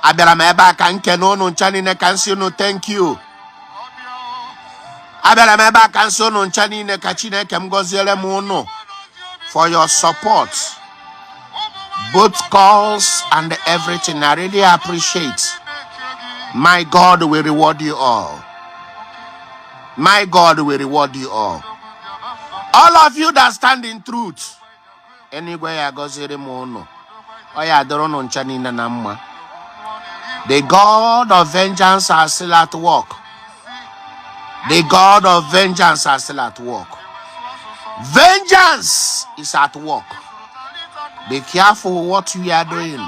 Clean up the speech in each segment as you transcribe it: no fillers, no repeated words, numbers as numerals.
Abịara m ebe a ka nke n'ụnụ ncha niile ka nsị unu thank you. Abịara m ebe a ka nsị unu ncha niile ka Chineke m gọziere m unu for your support, both calls and everything. I really appreciate. My God will reward you all. My God will reward you all. All of you that stand in truth. Anyway, I go zere mono. Oya dorono nchanina namma. The God of vengeance are still at work. The God of vengeance are still at work. Vengeance is at work. Be careful what you are doing.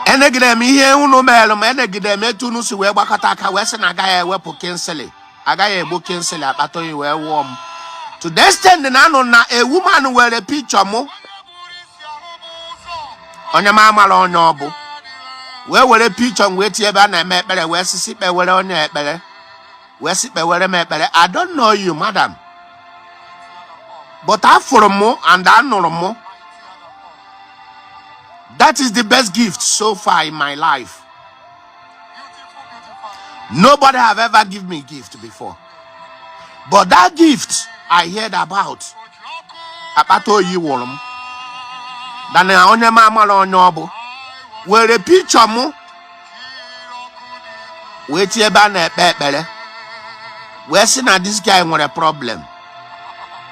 Enegidem ihe unu melum enegidem etunu si we gbakọta aka we sị na agaghị ewepụ Kingsley. Agaghị egbu Kingsley akpato yi wee wụọ m. To the extent na anụ na a woman were picture mụ. Onye ma amala onye ọ bụ. Wee were picture m wee tie ebe a na-eme ekpere wee sisi kpe were onye ekpere. Wee sikpe were m ekpere. I don't know you, madam. But afụrụ mụ and anụrụ mụ. That is the best gift so far in my life. Nobody have ever given me gift before. But that gift I heard about. Apato yi wolum. Dana onye ma amala onye obu. Were picture mu. We tie ebe na ekpere. We see na this guy nwere problem.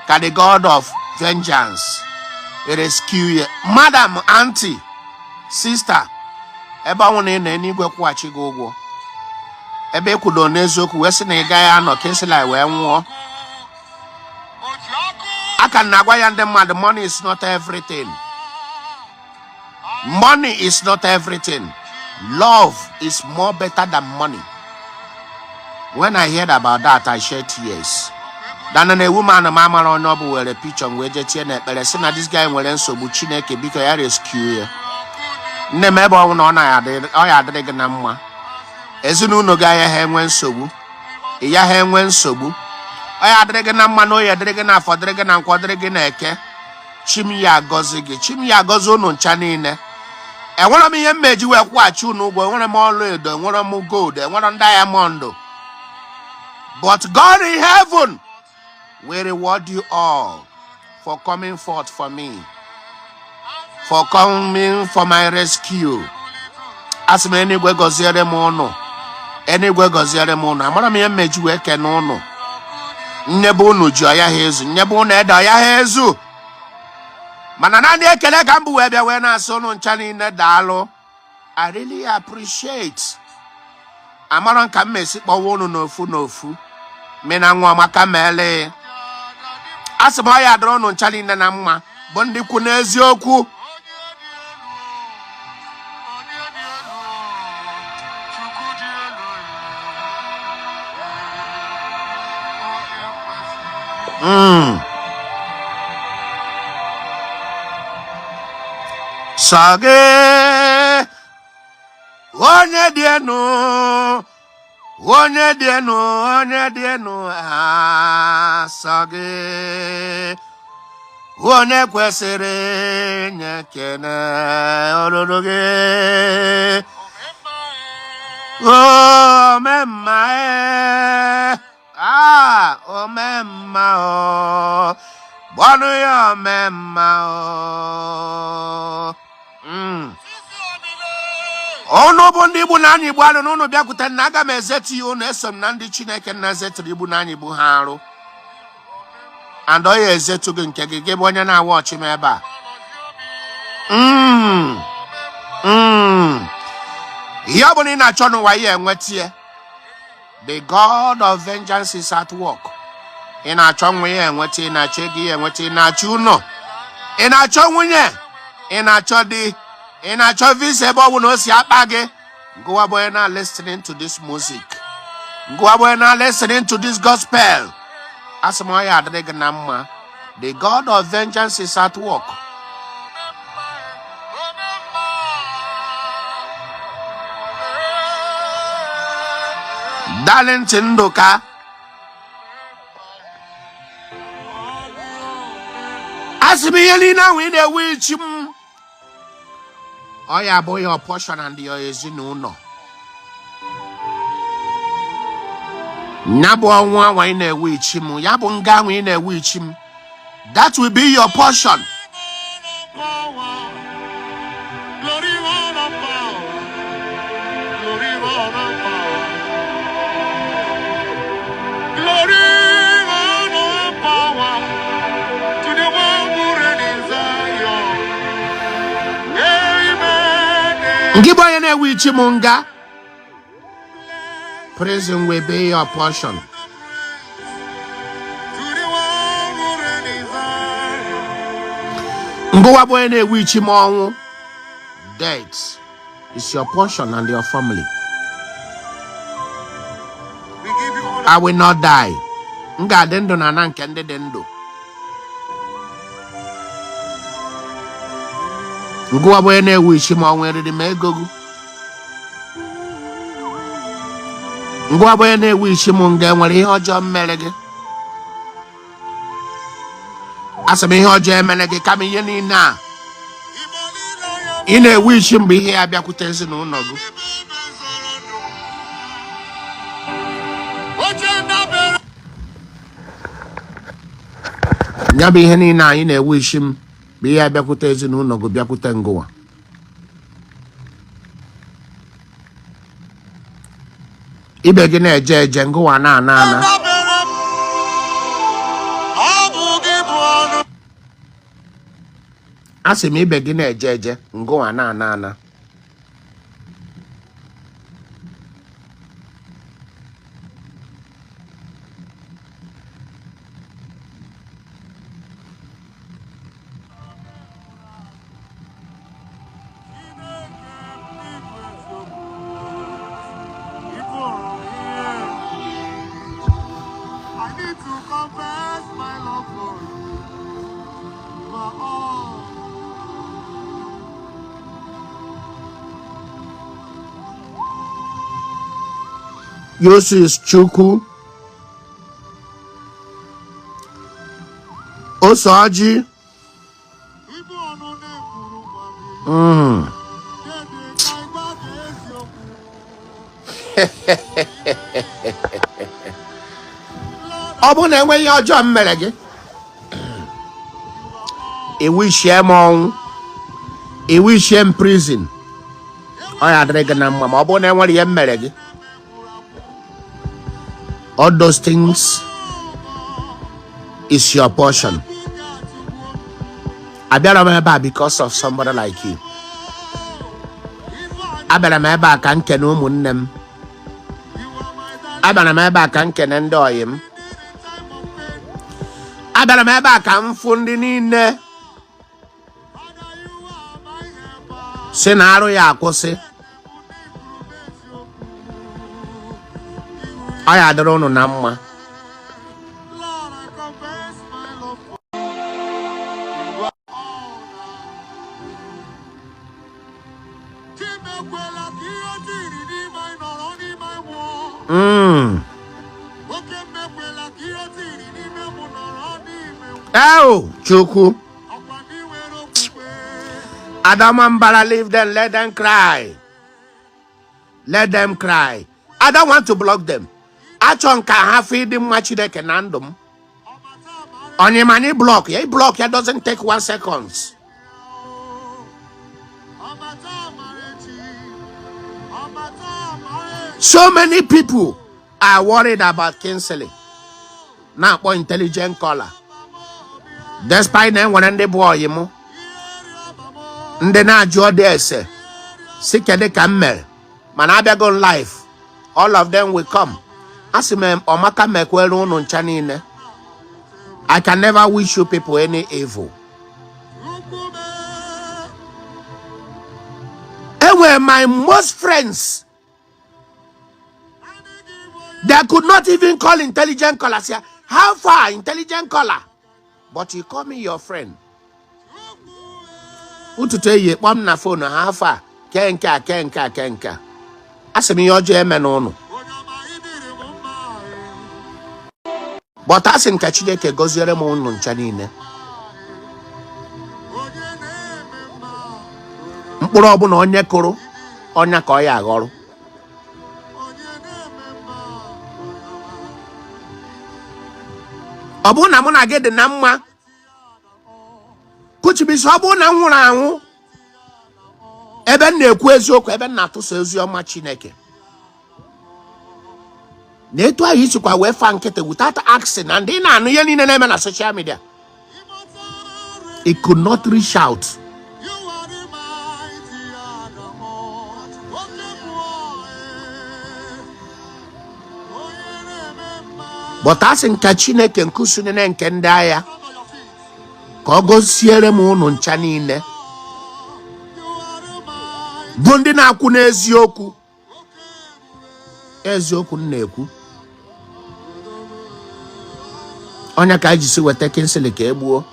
Can the God of vengeance rescue you? Madam, auntie, sister, ebe awụna na enigwe kwụghachi gị ụgwọ. Ebe ekwudo n'eziokwu wee sị na ị gaghị anọ Kingsley wee nwụọ. Aka na-agwa ya ndị mmadụ, money is not everything. Money is not everything. Love is more better than money. When I heard about that, I shed tears. Then a woman mama on noble were a picture where Jetie and Peresina, this guy will answer Buchineke because I rescue. Never on I did Dragonama. As you know, no guy I went so. Ya went so. I had Dragonama no ya Dragona for Dragon and Quadragoneke. Chimia Gozigi, Chimia Gozono Chanine. And one of me made you watch you know, one of more lead, one of more gold, and one on diamond. But God in heaven will reward you all for coming forth for me, for coming for my rescue. As many we go zere mono, anywhere go zere mono. Amara me meju eke no no. Nebo no joya hezu, nebo na eda ya hezu. Manana de kele gambu webe we na so no nchani ne dalo. I really appreciate. Amara nka mmesi kpọwo n'ofu. Me na nwa maka mele. Asịma ya adọrọ nụ nchali nne na mma bụ ndị kwu n'eziokwu. Sage onye dienu asage onye kwesịrị nye kene olodoge omemma omemma gbanu ya omemma Ono bondi bu na anyị gbalụ n'ụnụ bịakwute na aga m ezeti unu eso m na ndị Chineke na zetiri ibu na anyị bụ ha arụ. And oya ezetu gị nke gị bụ onye na-awa ọchị m ebe a. Ihe ọ bụla ị na-achọ n'ụwa ya enwetie. The God of vengeance is at work. Ị na-achọ nwa ya enweta, ị na-achọ ego ya enweta, ị na-achọ ụlọ, ị na-achọ nwunye, ị na-achọ di. In a choice, about no siapage. Go away now listening to this music. Go away now listening to this gospel. As my adreganama, the God of vengeance is at work. Darling Tindoka. As me Elina with a witch. Oya boy your portion and your ezinuno. Nyabo nwa wa ina ewe ichimu. Yabo nga wa ina ewe ichimu. That will be your portion. Ngibo ina ewe ichimu nga. Prison will be your portion. Ngowa boy na wichi monwu. Death is your portion and your family. I will not die. Nga dendo na nanke ndi dendo. Ngowa boy na wichi monwu eridi megogu. Ngowa boy na wichi monga nwere ihe ọjọọ mmere gị. Asem ihe ọjọọ emere gị kama ihe niile a. Ị na-ewe isi mgbe ihe abịakwute ezinụlọ gị. Ya bụ ihe niile anyị na-ewe isi mgbe ihe abịakwute ezinụlọ gị bịakwute ngụwa. Ibe gị na-eje eje ngụwa na-ana. Asị m ibe gị na-eje eje ngụwa na-ana. Yosis Chukwu Osaji Ọ bụ na enweghị ọjọọ mmere gị iwishi m ọnwụ iwishi m prison ọ ya adịrị gị na mma ma ọ bụ na enwere ihe mmere gị. All those things is your portion. I better remember because of somebody like you. I better remember I can't ken ụmụnne. I better remember I can't ken ndị ọyị m. I better remember I can't fund ndị niile. Si na arụ ya akwụsị. I adoro no namma. Oh, Chukwu. Adamambara, leave them, let them cry. Let them cry. I don't want to block them. Achon ka ha feed him much they can handle. On your money block, yeah, block, it doesn't take 1 second. So many people are worried about Kingsley. Now, for intelligent caller. Despite them, when they boy, you know, and then I draw there, say, sick they come, man, I beg on life. All of them will come. As Omaka Mekwelo on Chanine. I can never wish you people any evil. And were my most friends. They could not even call intelligent caller. Say, how far intelligent caller? But you call me your friend. Who to tell you, one na phone, how far? Kenka. As me your German on. But as in Kachideke goes your moon on Chanine. mkpụrụ ọbụla onye kụrụ ọnya ka ọ ya aghọrọ. Ọ bụrụ na mụ na gị dị na mma kuchibisi, ọ bụrụ na m nwụrụ anwụ ebe m na-ekwu eziokwu, ebe m na-atụsa ozi ọma Chineke, na etu ahụ isikwa wee fa nkịtị without asking, na ndị na-anụ ihe niile na-eme na social media, it could not reach out. But asị nke Chineke nkusunene nke ndị agha ka ọ gọziere m unu ncha niile bụ ndị na-akwụ n'eziokwu. Eziokwu m na-ekwu. Onye ka ji si weta Kingsley ka egbuo.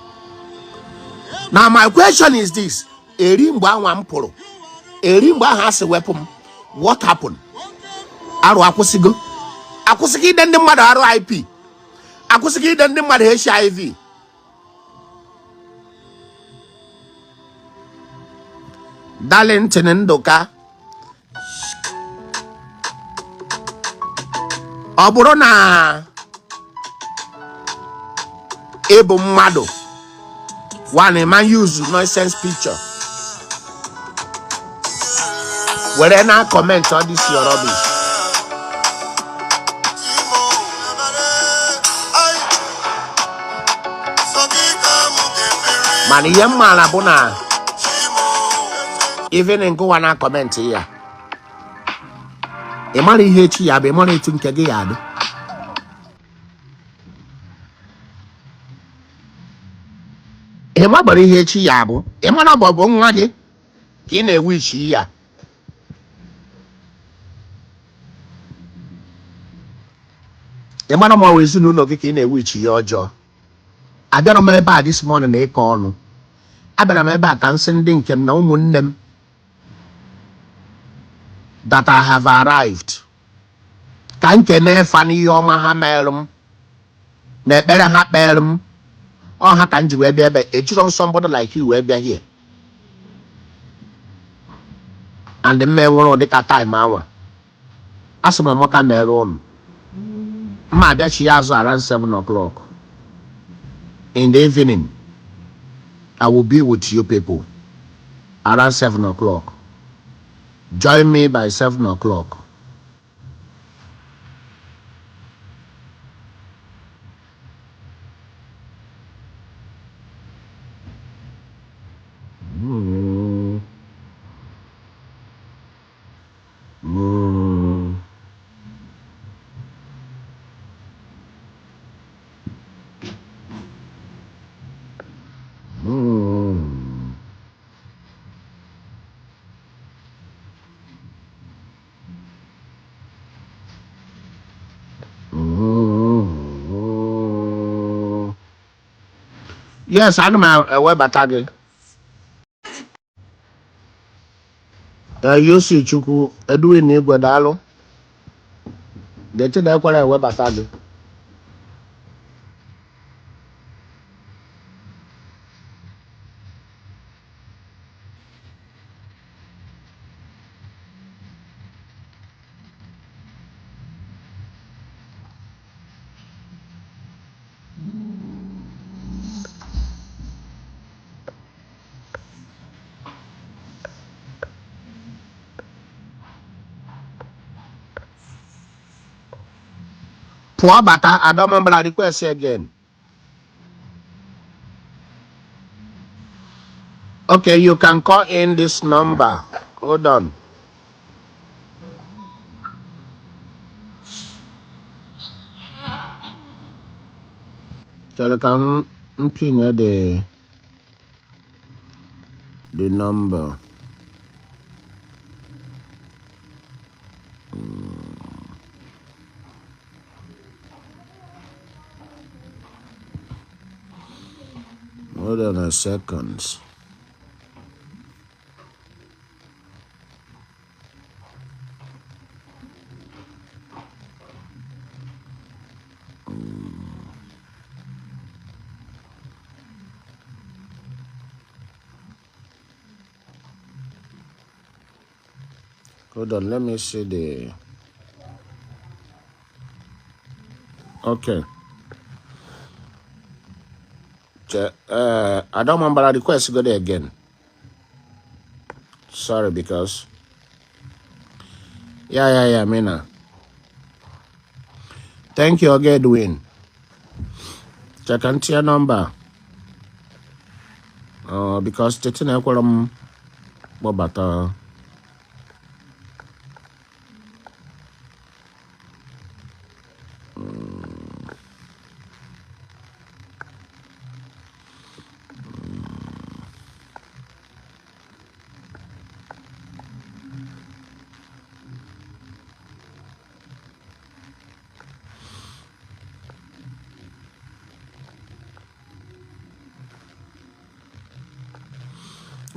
Now my question is this: eri mgbe anwa m pụrụ, eri mgbe ahụ asị wepụ m, what happened? Arụ akwụsịgo ide ndị mmadụ RIP, akwụsịgo ide ndị mmadụ HIV. Darlington Nduka, ọ bụrụ na ịbụ mmadụ one man use nonsense picture were na comment all this your rubbish. Mana ihe mmaala bụ na even ngụwa na comment ya, ị mara ihe echi ya bụ, ị mara etu nke gị ya adị. Ị mara ihe echi ya bụ, ị mara ọ bụ nwa gị ka ị na-ewu ichi ya. Ị mara ma ọ bụ ezinụlọ gị ka ị na-ewu ichi ya ọjọọ. Abịara m ebe a this morning na ịkọ ọnụ. Abịara m ebe a ka nsị ndị nke m na ụmụnne m that I have arrived, ka nke na-efa n'ihe ọma ha mere m na ekpere ha kpere m. Ọ ha ka m ji wee bịa ebe. Ejiro somebody like you wee bịa here and m mewụrụ dịka time awa asị m mụta mere ụnụ mma abịachi ya azụ around 7 o'clock in the evening. I will be with you people around 7 o'clock. Join me by 7 o'clock. Yes, I know my web attack. You see, Chuku, doing it with Dalo. They tell that what I web attack. Poor Bata, I don't remember the request again. Okay, you can call in this number. Hold on. So you can ping the number. Hold on a second. Hold on, let me see the. Okay. I don't remember the request. Go there again. Sorry, because. Yeah, Mina. Thank you, Edwin. Check out your number. Because the thing I call them, but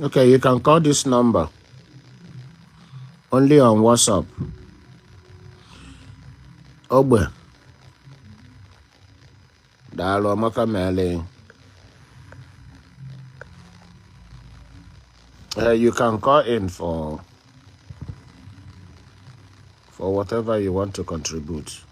okay, you can call this number only on WhatsApp. Ogbe. Dalo maka mele. You can call in for whatever you want to contribute.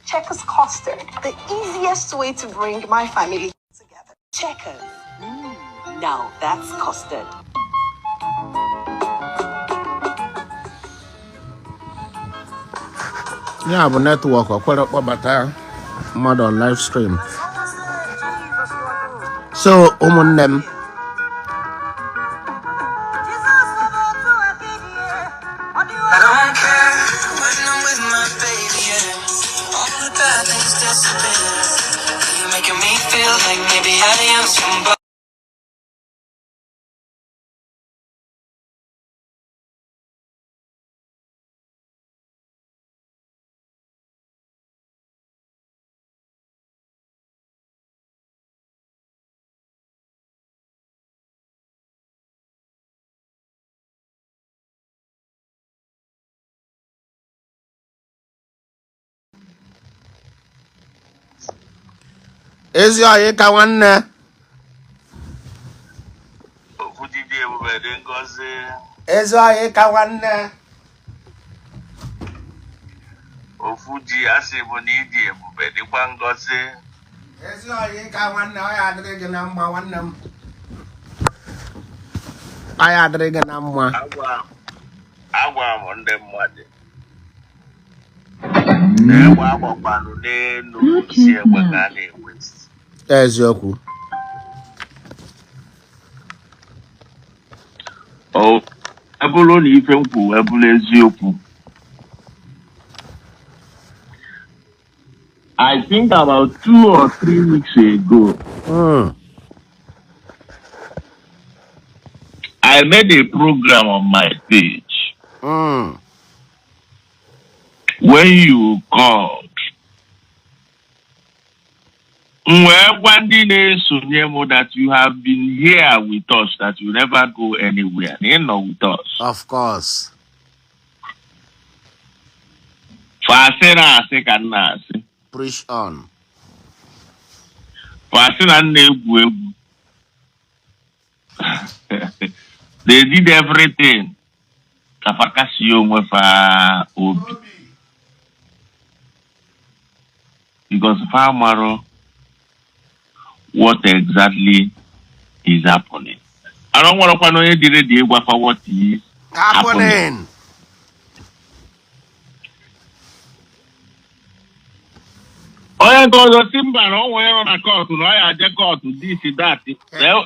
Checkers custard, the easiest way to bring my family together. Checkers. Now that's custard. Yeah, but network or quite up about modern live stream. So, them. I don't care when I'm with my baby, yeah. All the bad things disappear. You're making me feel like maybe I am somebody. Is your one? Is your one? Ofuji asibonidi ebube dịkwa ngozi. Ezi oyi ka nwanne ọ ya adịrị gị na mma nwanne m. Ọ ya adịrị gị na mma. Agwa m ndị mmadụ. Na-egbe agbakwanụ n'elu si egbe ka a na-enwe. Eziokwu. Ebụrụ na ife nkwu ebụrụ eziokwu. I think about 2 or 3 weeks ago, I made a program on my page. When you called, that you have been here with us, that you never go anywhere, you know, with us. Of course. Preach on. They did everything. Because Farmaro, what exactly is happening? I don't want to know what is happening. Oya gozo Simba no we on a court no ya je court this that. No.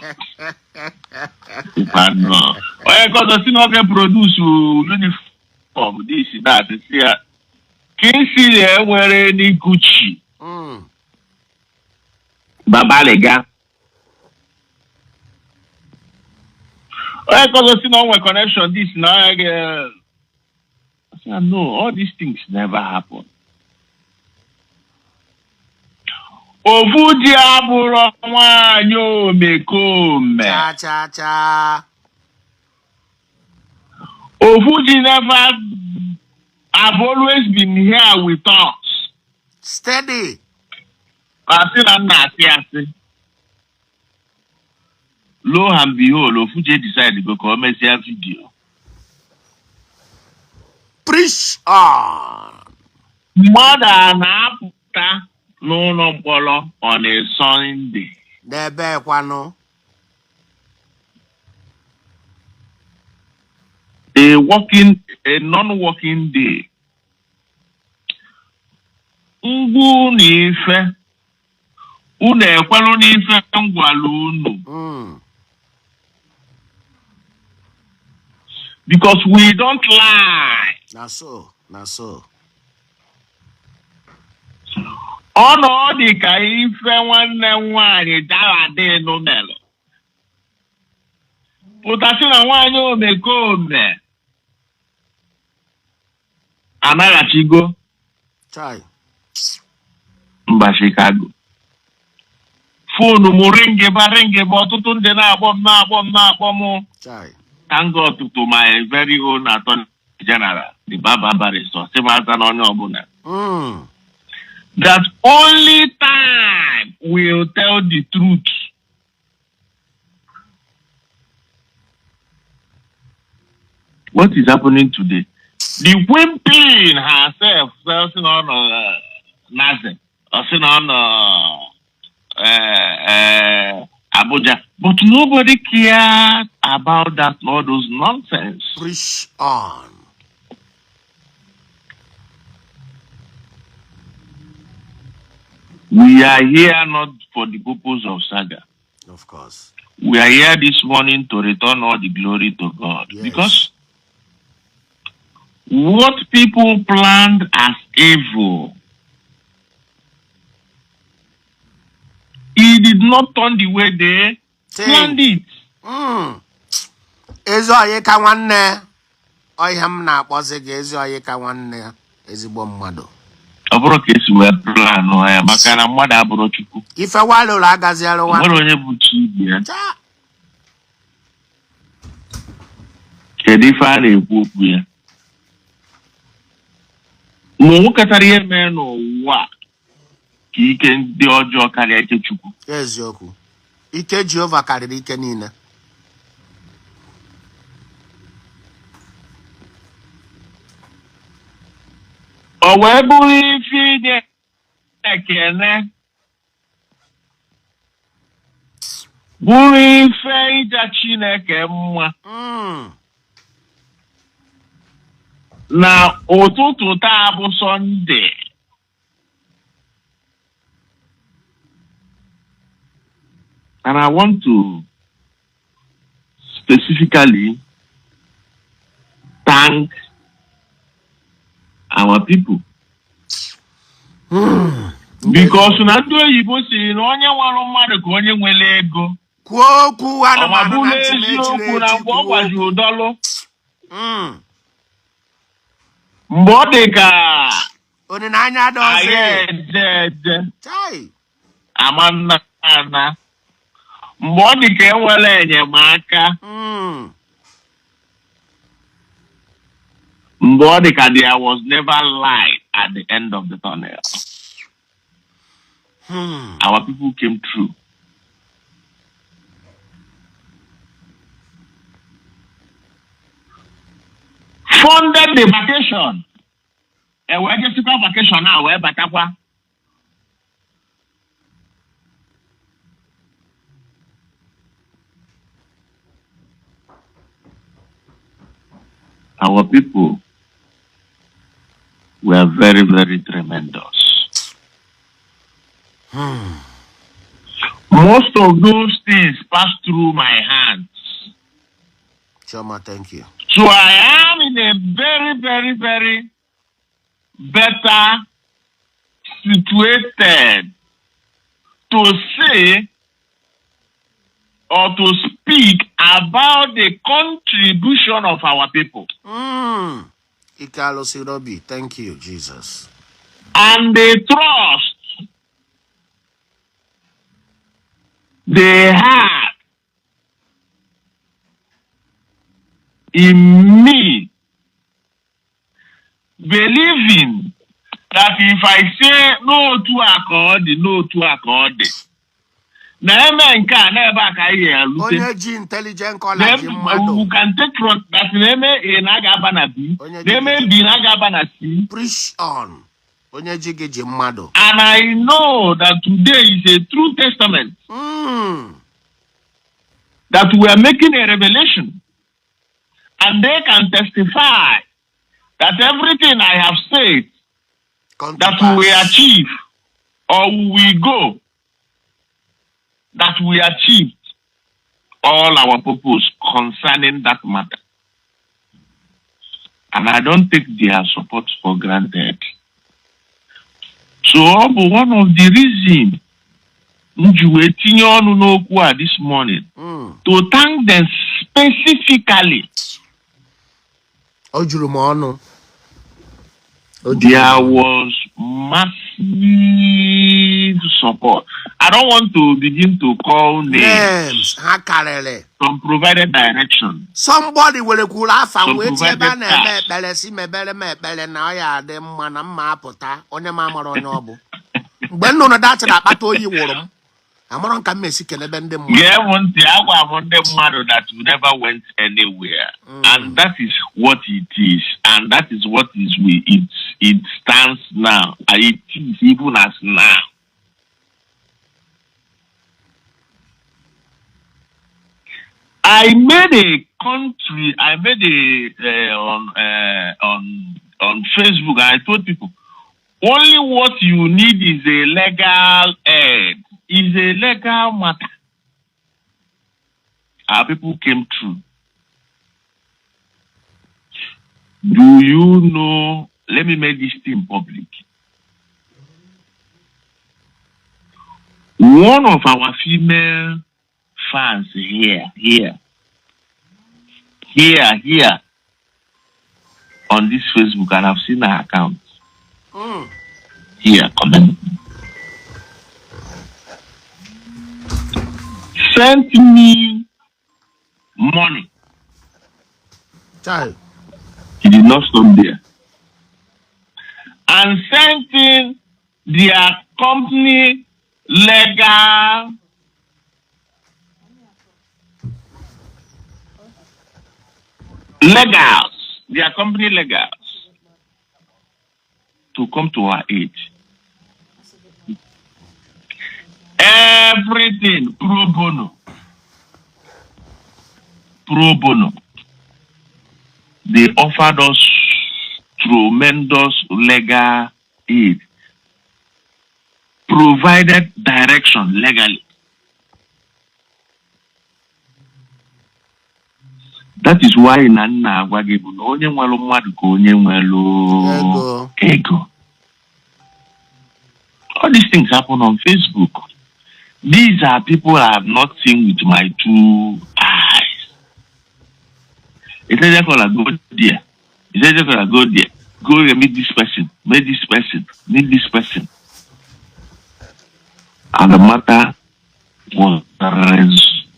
Oya gozo Simba can produce uniform this that see. Kingsley wear any Gucci. Baba lega. Oya gozo Simba we connection this now I say no, all these things never happen. Ofuji abụrụ nwaanyị omekome. Cha cha cha. Ofuji never have always been here with us. Steady. Asị na nna asị. Lo and behold, Ofuji decided to go make a video. Preach on. Mother na-apụta n'ụlọ mkpọrọ on a Sunday. N'ebe kwano. A non-working day. Ngwu n'ife. Unu ekwelu n'ife ngwala unu. Because we don't lie. Na so. Ọ dị ka ife nwanne nwaanyị dara dị n'ụlọ. Pụtasị na nwaanyị omekome anaghachigo Chai. mba Chicago. Phone m ringeba ọtụtụ ndị na-akpọ m. Chai. Thank God to my very own attorney general, the Baba Barrister, onye ọbụla. That only time will tell the truth. What is happening today? The Queen herself selling on Nazi, or selling on Abuja, but nobody cared about that, all those nonsense. Preach on. We are here not for the purpose of saga. Of course. We are here this morning to return all the glory to God. Yes. Because what people planned as evil, it did not turn the way they planned it. Ezi oyi ka nwanne. Oyi m na-akpọzi gị ezi oyi ka nwanne ezigbo mmadụ. Ọ bụrụ ka esi wee plan ya maka na mmadụ abụrụ Chukwu. Ife walụrụ agaziere nwa. Nwere onye bụ chi ibe ya. Kedu ife a na-ekwu okwu ya? Ma nwoke tara ihe mee n'ụwa ka ike ndị ọjọọ karịa ike Chukwu. Eziokwu. Ike Jehova karịrị ike niile. O wee bụrụ ife ide ekene, bụrụ ife ịja Chineke mma na ụtụtụ taa bụ Sọnde. And I want to specifically thank our people. Because na ndị oyibo si na onye nwere mmadụ ka onye nwere ego. Kwuo okwu Ọ bụrụ eziokwu na mgbe ọ gwajiri ụdọlụ. Mgbe ọ dị ka Onyinanya dozi. Eje. Amanna ana. Mgbe ọ dị ka enwere enyemaka. Mgbe ọ dị ka there was never light at the end of the tunnel. Our people came through. Funded the vacation. And we're just taking vacation now, we're batakwa. Our people were very, very tremendous. Most of those things passed through my hands. Choma, thank you. So I am in a very, very, very better situated to say or to speak about the contribution of our people. Ikalo Sirobi, thank you, Jesus. And the trust they had in me believing that if I say no to accord, no to accord, never intelligent college who can take from that name in Agabana B, they may be in Agabana C. Preach on. And And I know that today is a true testament that we are making a revelation, and they can testify that everything I have said that we achieve or we go, that we achieved all our purpose concerning that matter. And I don't take their support for granted. So one of the reasons this morning to thank them specifically. There was massive support. I don't want to begin to call names. Some provided direction. Somebody will laugh and wait when no that's that you will. Amaron can make sick and bend them. Yeah, one that never went anywhere. And that is what it is. And that is what is it stands now. And it is even as now. I made a country, on Facebook, I told people, only what you need is a legal aid. Is a legal matter. Our people came through. Do you know? Let me make this thing public. One of our female fans here on this Facebook, and I've seen her account. Here, comment. Sent me money. Child. He did not stop there. And sent in their company legals, their company legals to come to our aid. Everything pro bono. They offered us tremendous legal aid, provided direction legally. That is why Nana Wagebu onye nwelu mmadụ ka onye nwelu ego. All these things happen on Facebook. These are people I have not seen with my 2 eyes. It says they're gonna go there. It says they're gonna go there. Go and meet this person, meet this person. And the matter was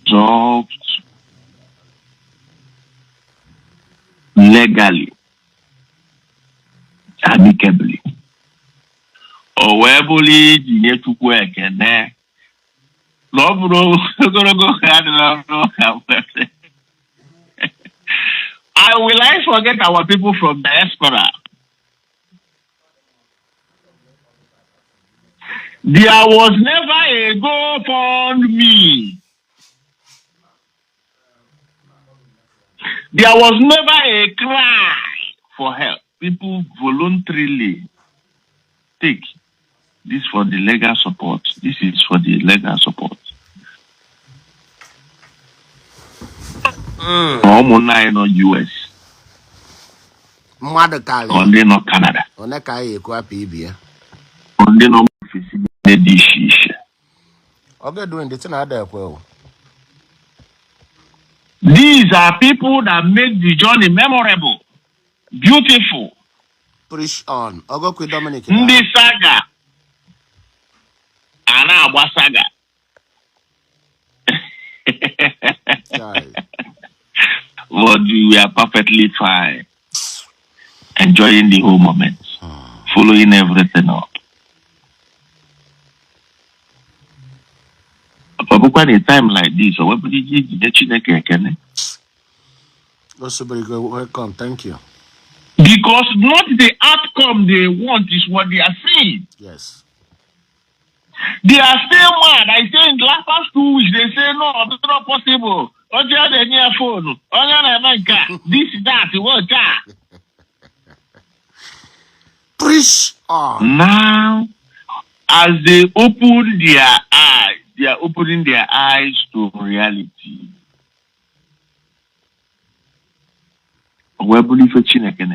resolved legally, amicably. Or wherever you to work and there. I will forget our people from diaspora. There was never a GoFundMe. There was never a cry for help. People voluntarily take this for the legal support. This is for the legal support. No US. Only no Canada. Only no doing this another well. These are people that make the journey memorable, beautiful. Preach on. Ogo with Dominic. Ndi saga. Ana saga. But we are perfectly fine. Enjoying the whole moment. Following everything up. But a time like this, or what did you get? Also, very good. Welcome. Thank you. Because not the outcome they want is what they are seeing. Yes. They are still mad. I say in the last 2 weeks, they say, no, it's not possible. Phone. This, that, what, that. Preach on. Now, as they open their eyes, they are opening their eyes to reality. We believe in Chineke.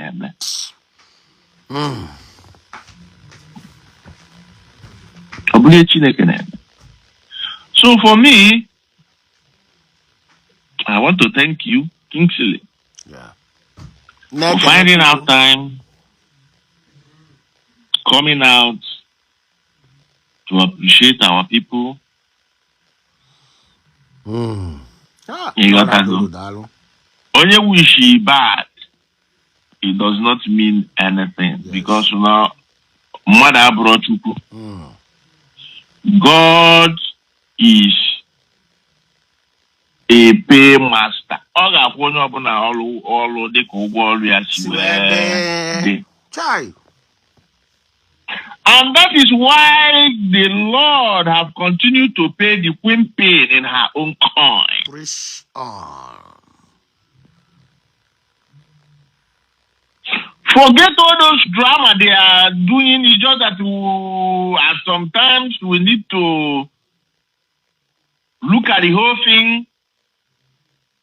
So for me, I want to thank you, Kingsley, for finding out time, coming out to appreciate our people. You got that? Only wish he bad, it does not mean anything because now, mother brought you. God is a paymaster. All the and that is why the Lord have continued to pay the queen pain in her own coin. Preach on. Forget all those drama they are doing. It's just that sometimes we need to look at the whole thing,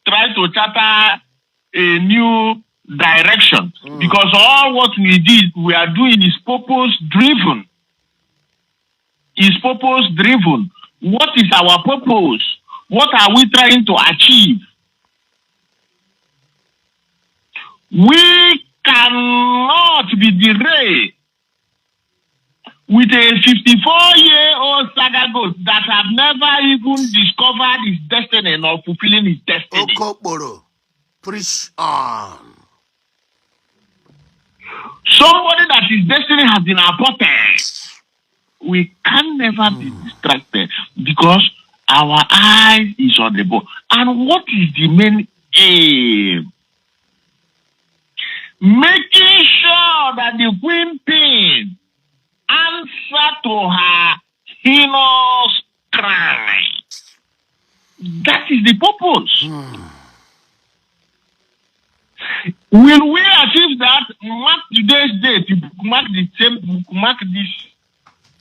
try to charter a new direction. Because all what we are doing is purpose driven. What is our purpose? What are we trying to achieve? We cannot be derailed with a 54-year-old saga goat that have never even discovered his destiny nor fulfilling his destiny. Okokboro. Preach on. Somebody that his destiny has been aborted. We can never be distracted because our eyes is on the ball. And what is the main aim? Making sure that the queen pin answer to her heinous crime. That is the purpose. Will we achieve that? Mark today's date. Mark this.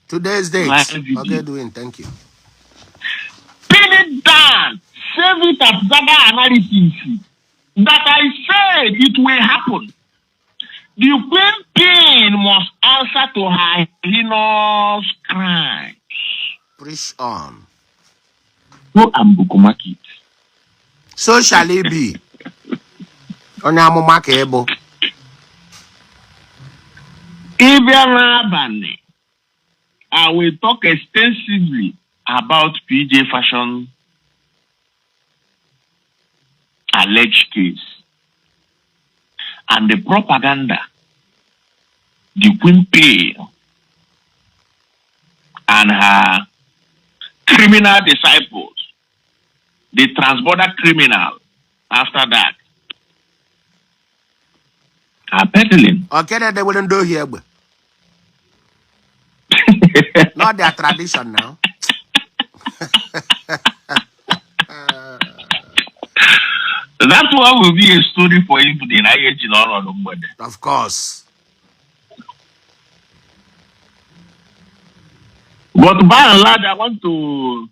Today's date. Okay, doing. Thank you. Pin it down. Save it as data analysis. That I said it will happen. The queen pain must answer to her heinous crimes. Preach on. Go and bookmark it. So shall it be. Onyamumakebo. Even I will talk extensively about PJ Fashion alleged case and the propaganda, the Queen Pay and her criminal disciples, the transborder criminal after that are peddling. Okay, that they wouldn't do here. Not their tradition now. That one will be a story for you to deny it in all of them. Of course. But by and large, I want to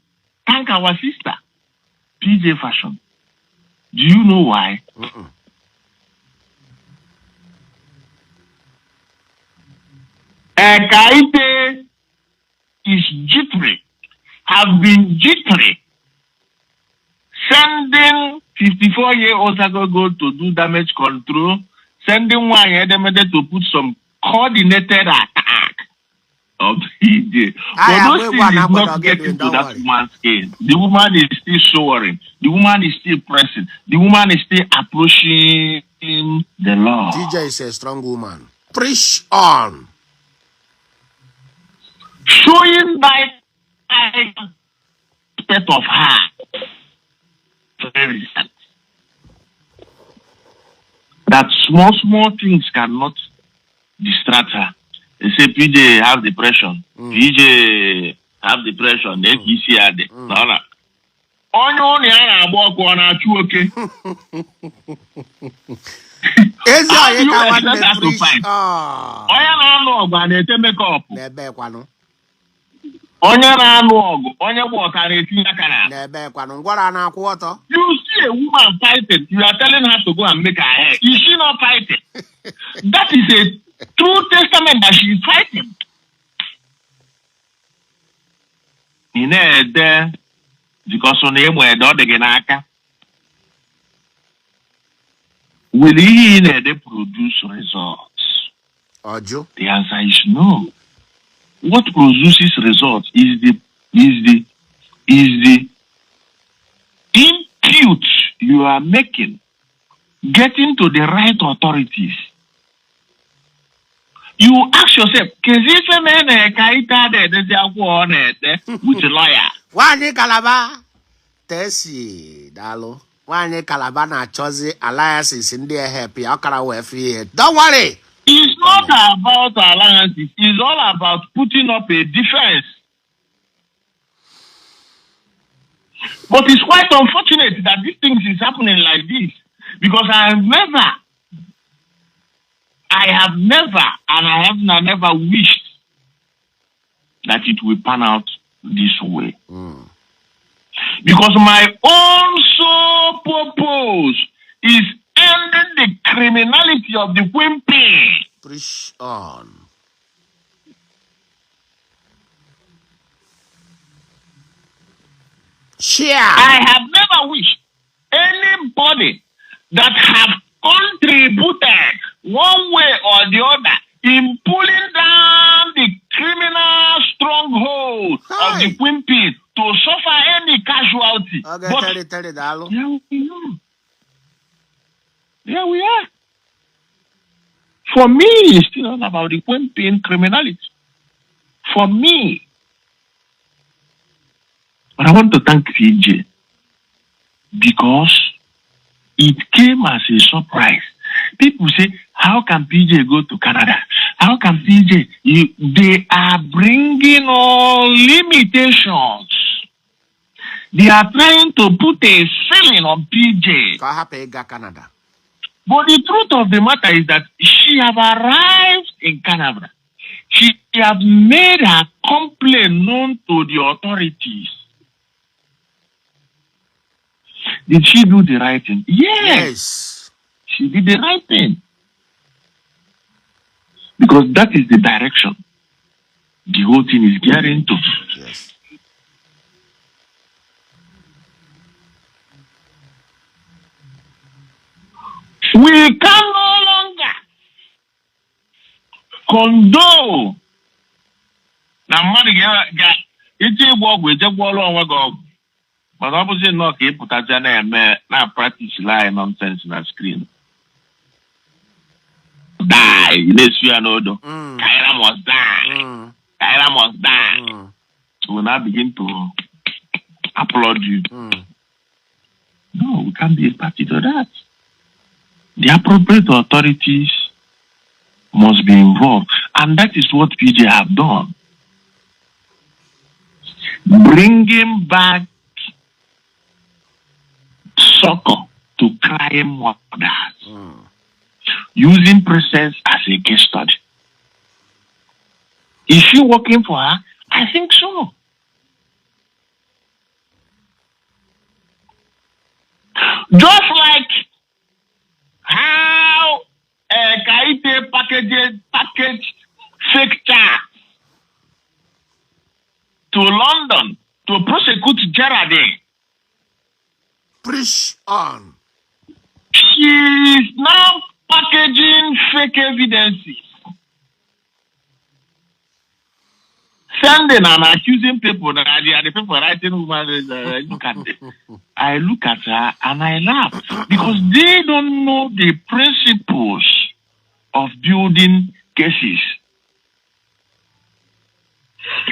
thank our sister, PJ Fashion. Do you know why? Kaite is jittery, have been jittery, sending 54-year-old go to do damage control, sending one to put some coordinated attack of PJ. I But am those with things one, is but I'll not get getting it. to Don't that worry. woman's skin. The woman is still showering. The woman is still pressing. The woman is still approaching the law. TJ is a strong woman. Preach on. Showing that aspect of her. Very sad. That small things cannot distract her. They say PJ have depression. PJ have depression. Then you see her there. Onye ya na-agba ọkụ ọ na-achụ oke. How do you expect her to fight? Onye na-anụ ọgụ a na-ete makeup. Onye na-anụ ọgụ, onye gba ọka na-etinye aka na. You see a woman fighting, you are telling her to go and make her hair. Is she not fighting? That is a true testament that she is fighting. You know, there, because on the way, will he produce results? The answer is no. What produces results is the input you are making, getting to the right authorities. You ask yourself, with a lawyer. Wani Kalaba Tessie Dalo. Wani Kalaba na chosi alliances in their happy. Don't worry. It's not about alliances. It's all about putting up a defense. But it's quite unfortunate that these things is happening like this. Because I have never wished that it will pan out this way. Because my own sole purpose is ending the criminality of the wimpy. Preach on. Share. I have never wished anybody that have contributed one way or the other in pulling down the criminal stronghold of the wimpy to suffer any casualty. Okay, but tell it, Dalo. Here we are. For me, it's still all about the wimpy criminality. For me. But I want to thank PJ because it came as a surprise. People say, how can PJ go to Canada? How can PJ? They are bringing all limitations. They are trying to put a ceiling on PJ. Canada. But the truth of the matter is that she have arrived in Canada. She have made her complaint known to the authorities. Did she do the right thing? Yes. She did the right thing. Because that is the direction the whole thing is gearing to. Yes. We can no longer condone. Now, money but obviously not keep put a now practice lie nonsense in a screen. Die, let's you know. Kaira must die. Kaira must die. So we now begin to applaud you. No, we can't be a party to that. The appropriate authorities must be involved. And that is what PJ have done. Bringing back succor to crying mothers. Using presence as a case study. Is she working for her? I think so. Just like how Kaite packaged fake charts to London to prosecute Geraldine. Preach on. She is now packaging fake evidences sending and accusing people that they are the people writing woman. I look at her and I laugh because they don't know the principles of building cases.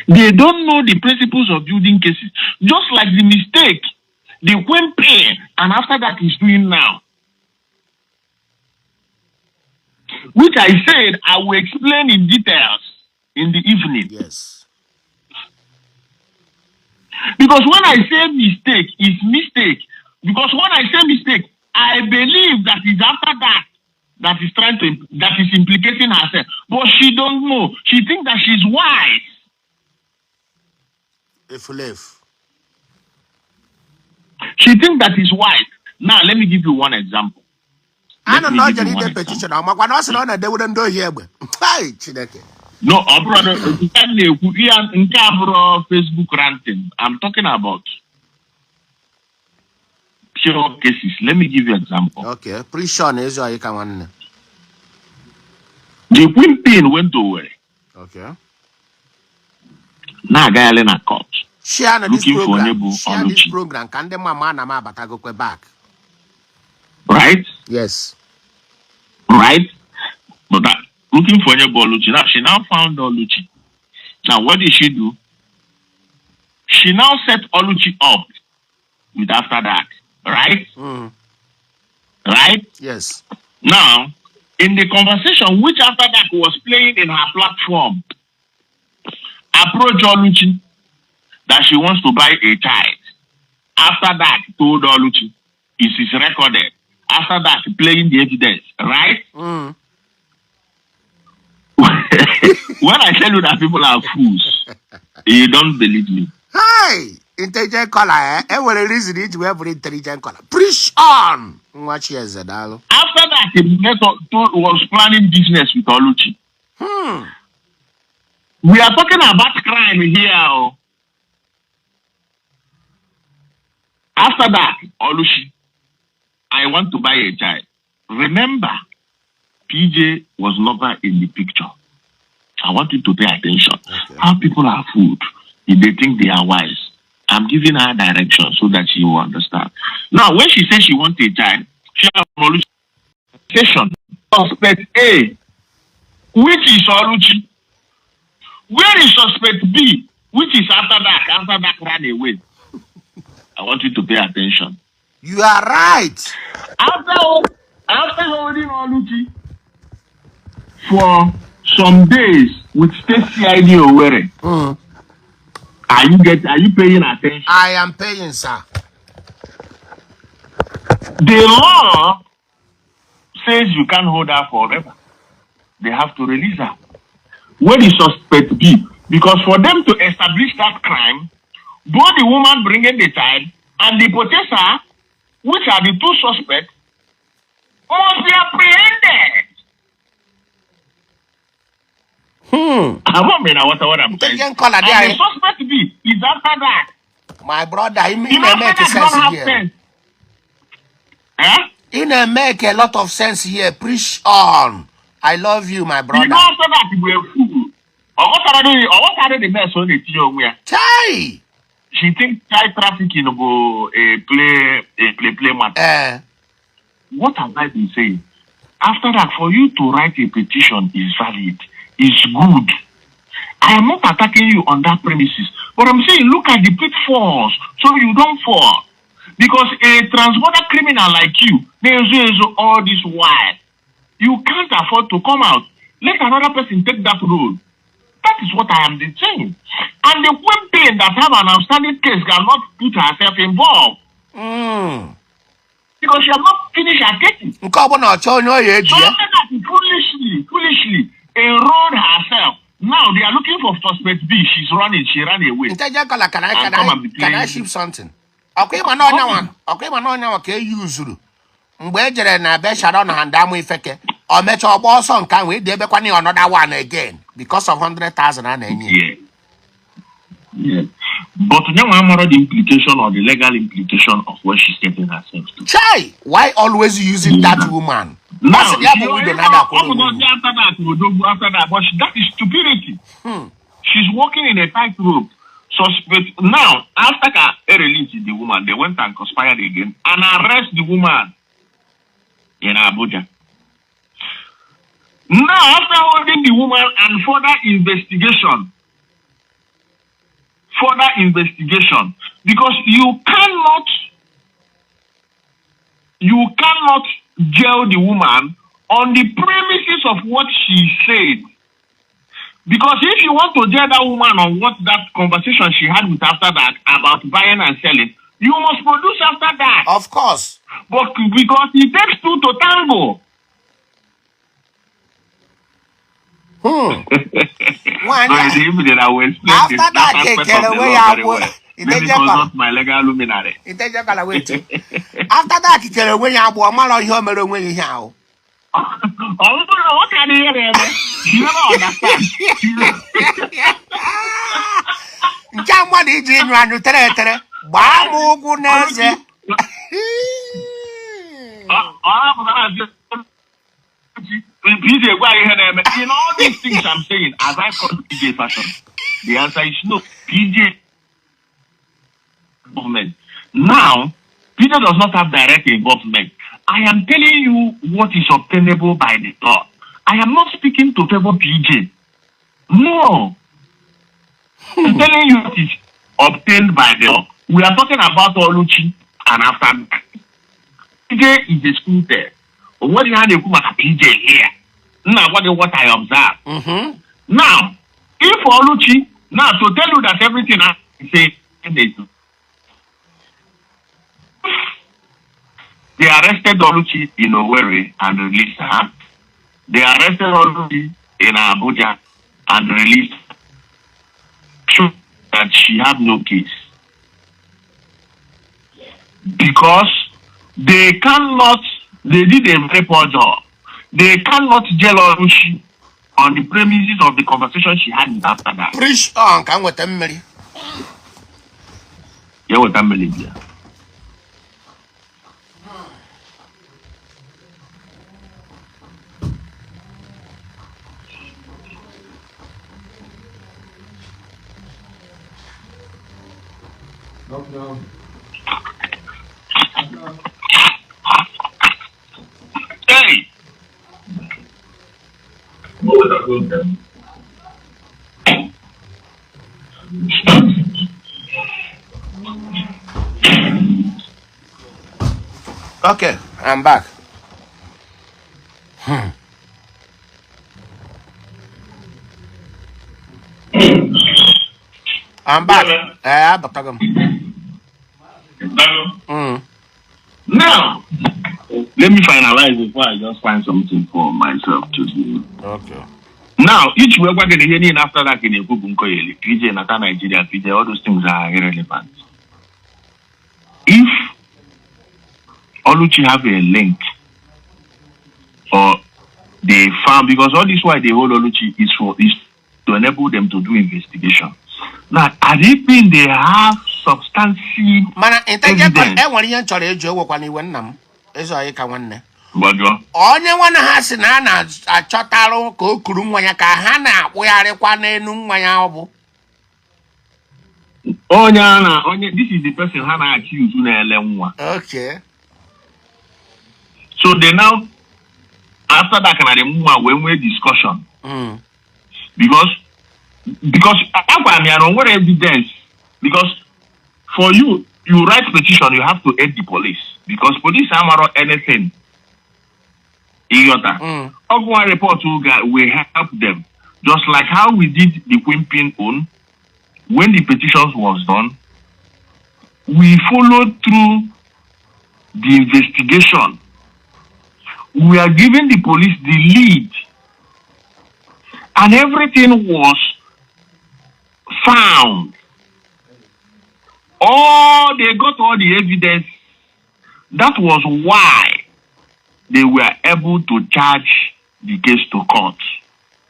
They don't know the principles of building cases. Just like the mistake the Queen Pay and after that is doing now. Which I said I will explain in details in the evening. Yes. Because when I say mistake, it's mistake. Because when I say mistake, I believe that is after that that is implicating herself. But she don't know. She thinks that she's wise. If you live. She thinks that is wise. Now let me give you one example. I don't know the petition. I'm going to say they wouldn't do here. Hi, Chineke. No, brother, Facebook ranting. I'm talking about pure cases. Let me give you an example. Okay, pre-Sean is your one. The Queen Pin went away. Okay. Now, guy in a court. Share this program. Share this Oluchi. program. Can the mama na ma bata go back? Right? Yes. Right? But that, looking for Oluchi. Now, she now found Oluchi. Now, what did she do? She now set Oluchi up with after that. Right? Right? Yes. Now, in the conversation which after that was playing in her platform, approach Oluchi that she wants to buy a child. After that, told Oluchi, it is recorded. After that, playing the evidence, right? When I tell you that people are fools, you don't believe me. Hi! Intelligent caller, eh? Every reason it we have intelligent caller. Preach on! Watch here, Zedalo. After that, he was planning business with Oluchi. We are talking about crime here. Oh. After that, Oluchi, I want to buy a child. Remember, PJ was never in the picture. I want you to pay attention. Okay. How people are fooled if they think they are wise. I'm giving her direction so that she will understand. Now, when she says she wants a child, she has Oluchi. Suspect A, which is Oluchi. Where is suspect B, which is after that ran away? I want you to pay attention. You are right. After holding Oluchi for some days with state CID Owerri, are you paying attention? I am paying, sir. The law says you can't hold her forever. They have to release her. Where is suspect B? Because for them to establish that crime, both the woman bringing the child and the possessor, which are the two suspects, must be apprehended. I won't mean what I'm saying. And the suspect B is after that. My brother, he make sense here. He make a lot of sense here. Preach on. I love you, my brother. You know after that you were a fool. Or what are the mess on it here? Chai! She thinks child trafficking go play matter. What have I been saying? After that, for you to write a petition is valid, is good. I am not attacking you on that premises, but I'm saying look at the pitfalls so you don't fall. Because a transborder criminal like you, there's all this while. You can't afford to come out. Let another person take that road. That is what I am saying. And the woman that have an outstanding case cannot put herself involved. Because she has not finished her case. So that foolishly enrolled herself. Now they are looking for suspect B. She's running. She ran away. Can I ship something? Okay, man, no, okay, use mgbe jere na be Sharon and Damu Ifeke or met your boss on can we debe kwani another one again because of 100,000 and yeah. But now I'm already the implication or the legal implication of what she's getting herself to. Chai, why always using that woman? Now, after that, but that is stupidity. She's walking in a tightrope. Suspect now, after they released the woman, they went and conspired again and arrest the woman in Abuja. Now, after holding the woman and further investigation, because you cannot jail the woman on the premises of what she said. Because if you want to jail that woman on what that conversation she had with after that about buying and selling, you must produce after that. Of course. But because it takes two to tango. Why So even that I will explain after this, that, aspect get of the away. law very well. Maybe consult my legal luminary. After that, you tell when you are born, man, you are when you are. What can you hear? You never understand. Jamwa di jinu anu tere. Ba mu neze. In all these things I'm saying, as I call PJ fashion, the answer is no. PJ government. Now, PJ does not have direct involvement. I am telling you what is obtainable by the law. I am not speaking to favor PJ. No. I'm telling you what is obtained by the law. We are talking about Oluchi and after that. PJ is a school there. What do you have to do about PJ here? Now, what I observe. Now, if Oluchi, now to tell you that everything I say, they arrested Oluchi in Owerri and released her. They arrested Oluchi in Abuja and released her. True that she had no case. Because they did a very poor job. They cannot jail Oluchi on the premises of the conversation she had after that. Preach on, come with them, Mary. Yeah, with them, Mary. No. Hey! Okay, I'm back. I'm back. Now, let me finalize before I just find something for myself to do. Okay. Now, each we're going to hear after that in a Kubunko, PJ, Nata Nigeria, PJ, all those things are irrelevant. If Oluchi have a link, or they found, because all this why they hold Oluchi is to enable them to do investigation. Now, at it mean they have substantive evidence. Onye nwana ha si na na achọtarụ ka o kuru nwa ya ka ha na-akpụgharịkwa n'enu nwa ya ọ bụ. Onye this is the person ha na-accuse na-ele nwa. Okay. So they now after that can the nwa we discussion. Because I'm not evidence. Because for you write petition, you have to aid the police. Because police are not anything. Our report will help them. Just like how we did the Quimpin own, when the petitions was done, we followed through the investigation. We are giving the police the lead. And everything was found. They got all the evidence. That was why they were able to charge the case to court.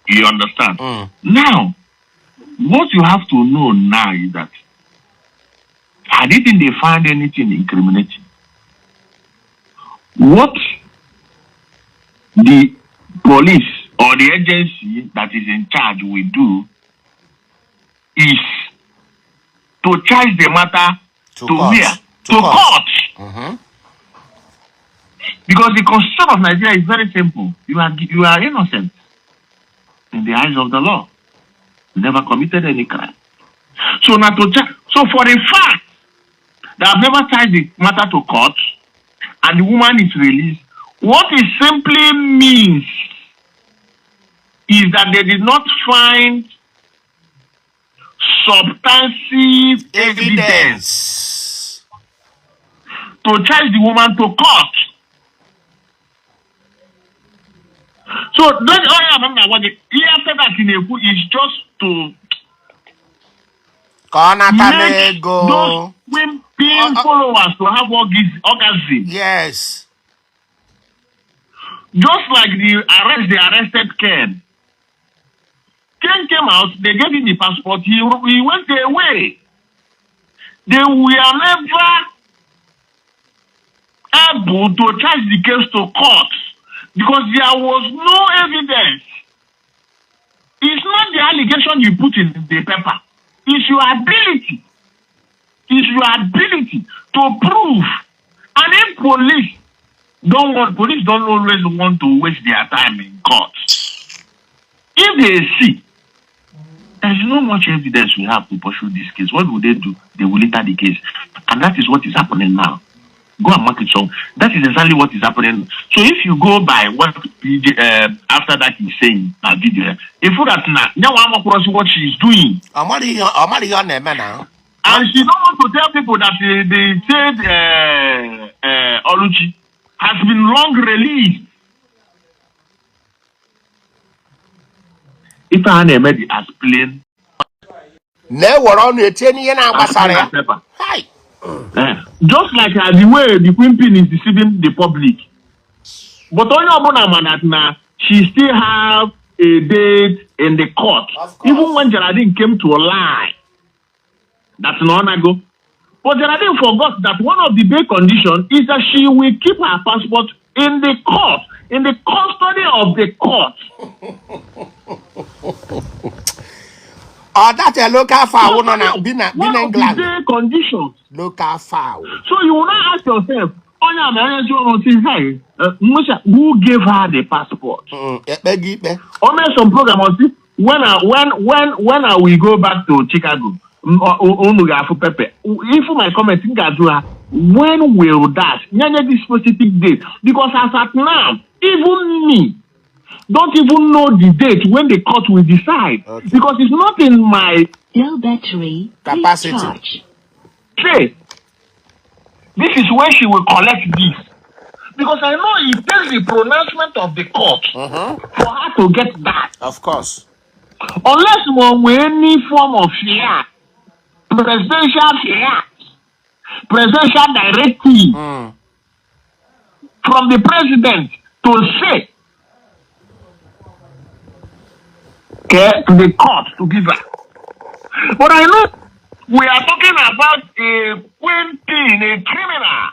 You understand? Now, what you have to know now is that didn't they find anything incriminating? What the police or the agency that is in charge will do is to charge the matter to court. where? To To court. court. Because the constitution of Nigeria is very simple. You are innocent in the eyes of the law. You never committed any crime. So now so for a fact that I've never charged the matter to court and the woman is released, what it simply means is that they did not find substantive evidence to charge the woman to court. So that's all I remember. What the after that in a is just to make those women followers to have orgasm. Yes. Just like the arrested Ken. Ken came out, they gave him the passport, he went away. They were never able to charge the case to court because there was no evidence. It's not the allegation you put in the paper. It's your ability. It's your ability to prove. And if police don't always want to waste their time in court. If they see there's not much evidence we have to pursue this case, what will they do? They will litter the case. And that is what is happening now. Go and mark it so. That is exactly what is happening. So if you go by what after that he's saying that video, if you that now I'm across what she's doing. And she don't want to tell people that they said Oluchi has been long released. If I had made it as plain, just like the way the Queen Pin is deceiving the public. But only now she still have a date in the court. Even when Geraldine came to a lie, that's not ago. But Geraldine forgot that one of the big conditions is that she will keep her passport in the court, in the custody of the court. Oh, that's a local foul. One of the conditions. Local foul. So you will not ask yourself, who gave her the passport? On some program, when I will go back to Chicago, if my comment, when will that? This specific date? Because as at now, even me don't even know the date when the court will decide. Okay. Because it's not in my low battery capacity. Say, this is when she will collect this. Because I know it takes the pronouncement of the court for her to get that. Of course. Unless any form of fear, presidential fear, presidential directive from the president to say, to the court to give her. But I know we are talking about a Queen, a criminal,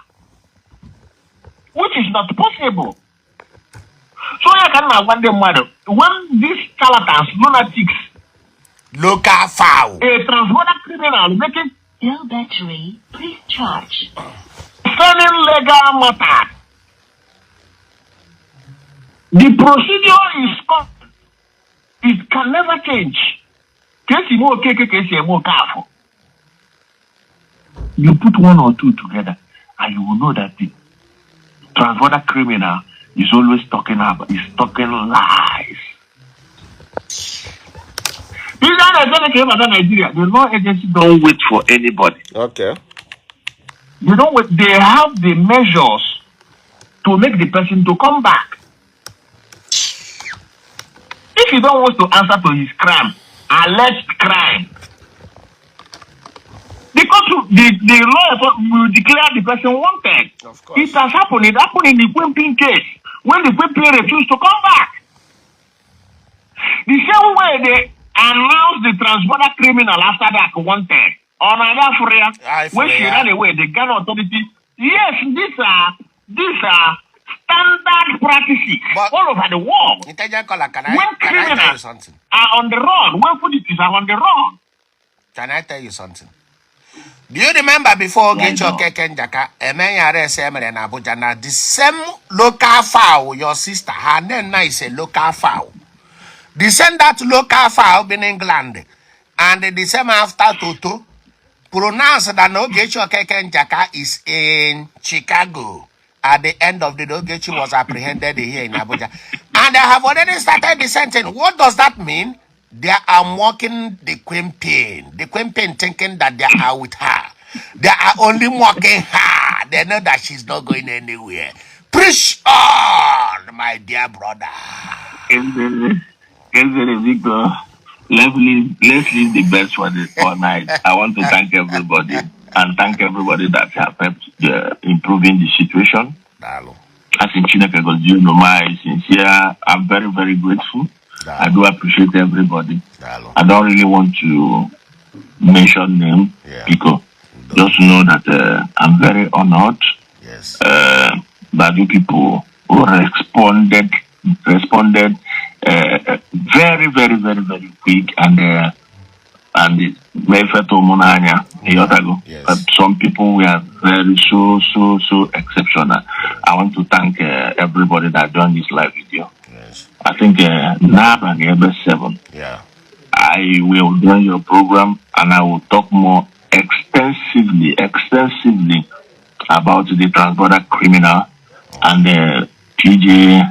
which is not possible. So I can wonder when these charlatans, lunatics, local foul, a transborder criminal making low battery, please charge, selling legal matter, the procedure is called. It can never change. You put one or two together, and you will know that the transborder criminal is always talking lies. These are the came out of Nigeria. The law agency don't wait for anybody. Okay. They don't wait. They have the measures to make the person to come back. If he don't want to answer to his crime, alleged crime, because the law will declare the person wanted. Of course. It has happened. It happened in the Queen Pin case when the Queen Pin refused to come back. The same way they announced the transborder criminal after that wanted on another when she ran away, the Ghana authority. Yes, these are standard practices all over the world. When criminals are on the run, when fugitives are on the run, Can I tell you something? Do you remember before Ogechi Yeah, Okeke Njaka, Emenyare Semere na Abuja, na the same local fowl, your sister, her name now is a local fowl. The same that local fowl in England, and the same after Toto, pronounced that Ogechi Okeke Njaka is in Chicago. At the end of the day, Ogechi was apprehended here in Abuja. And they have already started the sentence. What does that mean? They are mocking the Queen Pin. The Queen Pin thinking that they are with her. They are only mocking her. They know that she's not going anywhere. Preach on, my dear brother. Victor, let's leave the best for night. I want to thank everybody and thank everybody that have helped improving the situation. As in Chineke, you know, my sincere, I'm very, very grateful. I do appreciate everybody. I don't really want to mention them because just know that I'm very honored that you people who responded very, very, very, very quick and some people were very so exceptional. I want to thank everybody that done this live video. I think NAB and Ever 7. I will join your program and I will talk more extensively about the transborder criminal and the PJ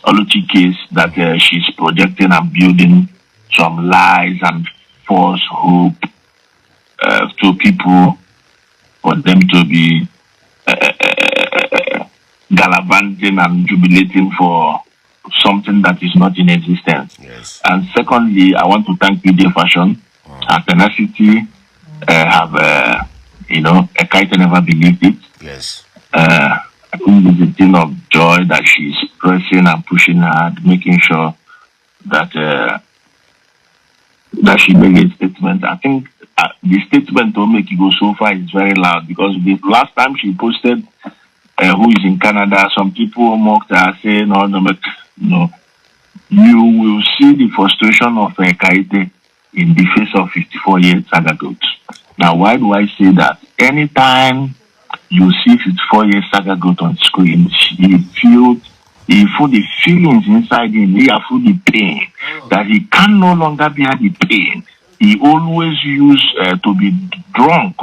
Oluchi case that she's projecting and building some lies and false hope to people for them to be gallivanting and jubilating for something that is not in existence. And secondly, I want to thank PJ Fashion. Her tenacity have, a kite never believed it. I think it's a thing of joy that she's pressing and pushing hard, making sure that that she made a statement. I think the statement to make it go so far is very loud because the last time she posted who is in Canada, some people mocked her saying, no, you will see the frustration of Kaite in the face of 54 years saga goat. Now, why do I say that? Anytime you see 54 years saga goat on screen, he feel the feelings inside him, he feel the pain, that he can no longer bear the pain. He always used to be drunk.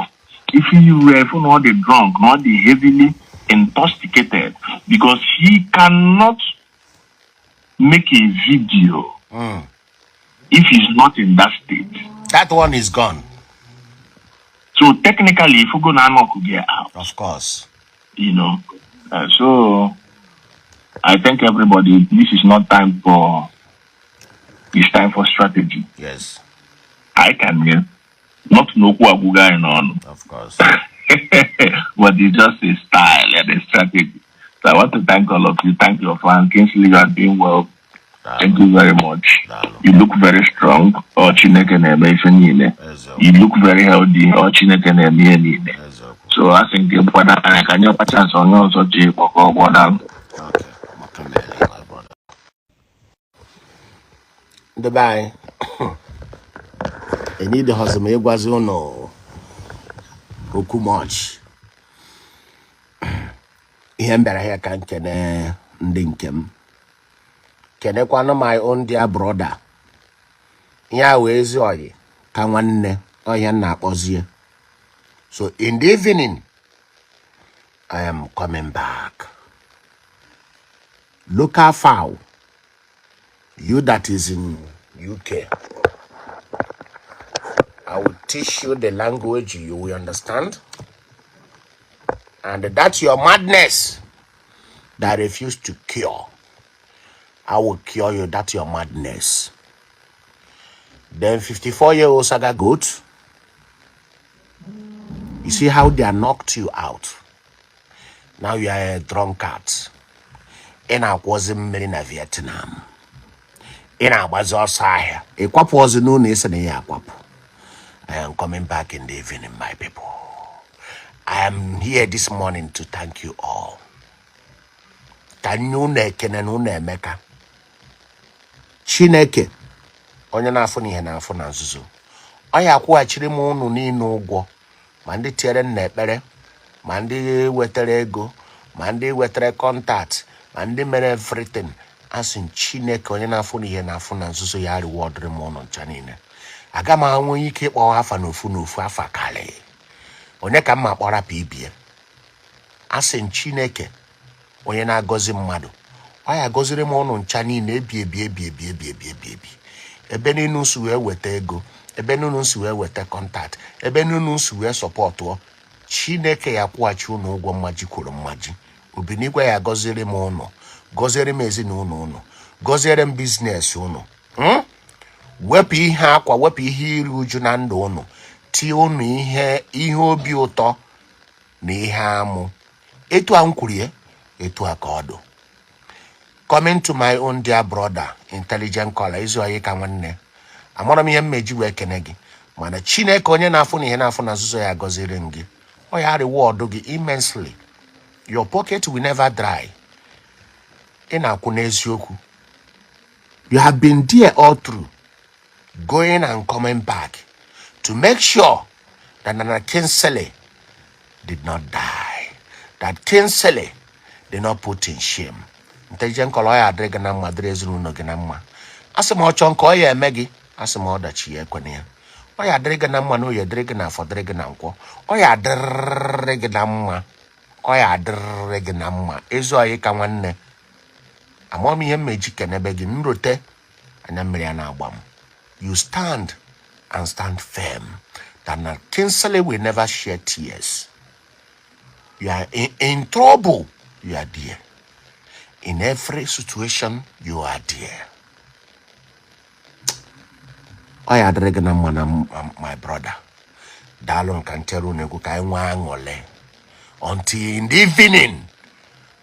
If you feel not the drunk, not the heavily intoxicated, because he cannot make a video if he's not in that state. That one is gone. So technically, if you go now, could get out. Of course. So I thank everybody. This is not time for. It's time for strategy. Yes. I can hear. Not know who I'm going on. Of course. But it's just a style and a strategy. So I want to thank all of you. Thank your fan. Kingsley, you are doing well. Thank you very much. You look very strong. You look very healthy. So I think I can have a chance on also Dubai. I need the husband. It was no much. Here, here can Ndinkem. Kene kwano my own dear brother. Ya wezi oyi ka nwanne oya na akpozie. So in the evening I am coming back. Local fowl. You that is in UK. I will teach you the language you will understand. And that's your madness that refuse to cure. I will cure you. That's your madness. Then 54-year-old saga goat. You see how they are knocked you out. Now you are a drunkard. And I wasn't in Vietnam. And I was also here. A quap was known as an aquap. I am coming back in the evening, my people. I am here this morning to thank you all. Can you Chineke onye na-afụ n'ihe na-afụ na nzuzo. Ọ ya akwụghachiri m unu niile ụgwọ, ma ndị tiere nna ekpere, ma ndị wetara ego, ma ndị wetara kọntaktị, ma ndị mere everything. Asị Chineke onye na-afụ n'ihe na-afụ na nzuzo ya rewardịrị m unu ncha niile. Aga m anwe ike ịkpọwa afa n'ofu afa karị. Onye ka mma kpọrọ PBA. Asị Chineke onye na-agọzi mmadụ, ọ ya agọziri m unu ncha niile ebi. Ebe niile nsi wee weta ego, ebe niile nsi wee weta kọntaktị, ebe niile nsi wee sọpọtụọ. Chineke ya kwụghachi unu ụgwọ mmaji kwuru mmaji. Obinigwe ya gọziri m unu, gọziere m ezinụlọ unu, gọziere m biznes unu. Wepụ ihe akwa, wepụ ihe iri uju na ndụ unu, tie unu ihe obi ụtọ na ihe amụ. Etu a m kwuru ya, etu a ka ọ dị. Coming to my own dear brother, intelligent caller, izu anyị ka nwanne. Amara m ihe mmeji wee kene gị, mana Chineke onye na-afụ n'ihe na-afụ na nzuzo ya gọziri gị. Ọ ya reward gị immensely. Your pocket will never dry. Ị na-akwụ n'eziokwu. You have been there all through, going and coming back to make sure that Nana Kingsley did not die, that Kingsley did not put in shame. Intelligent caller, ya adịrị gị na mma, dịrị ezinụlọ gị na mma. Asị m ọchọ nke ọ ya eme gị, asị m ọdachi ya ekwene ya. Ọ ya adịrị gị na mma na oye dịrị gị na afọ dịrị gị na nkwọ. Ọ ya adịrị gị na mma. Ọ ya adịrị gị na mma. Ezu anyị ka nwanne. Amụọ m ihe mmeji kenebe gị nrote anya mmiri ya na-agba m. You stand and stand firm that Kingsley will never shed tears. You are in trouble, you are there. In every situation, you are there. I had regular man, my brother. Dalon can tell you until in the evening,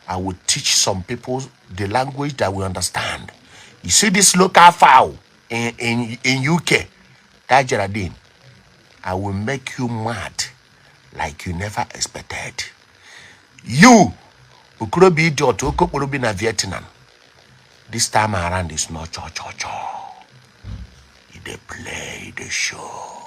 I will teach some people the language that we understand. You see this local fowl in UK, that Geraldine, I will make you mad like you never expected. You, who could be idiot, who could be in Vietnam, this time around is not cho. They play the show.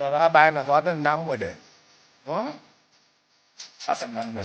Đó là bài là có tên năm rồi đấy. Đó. Sao sẽ nằm được.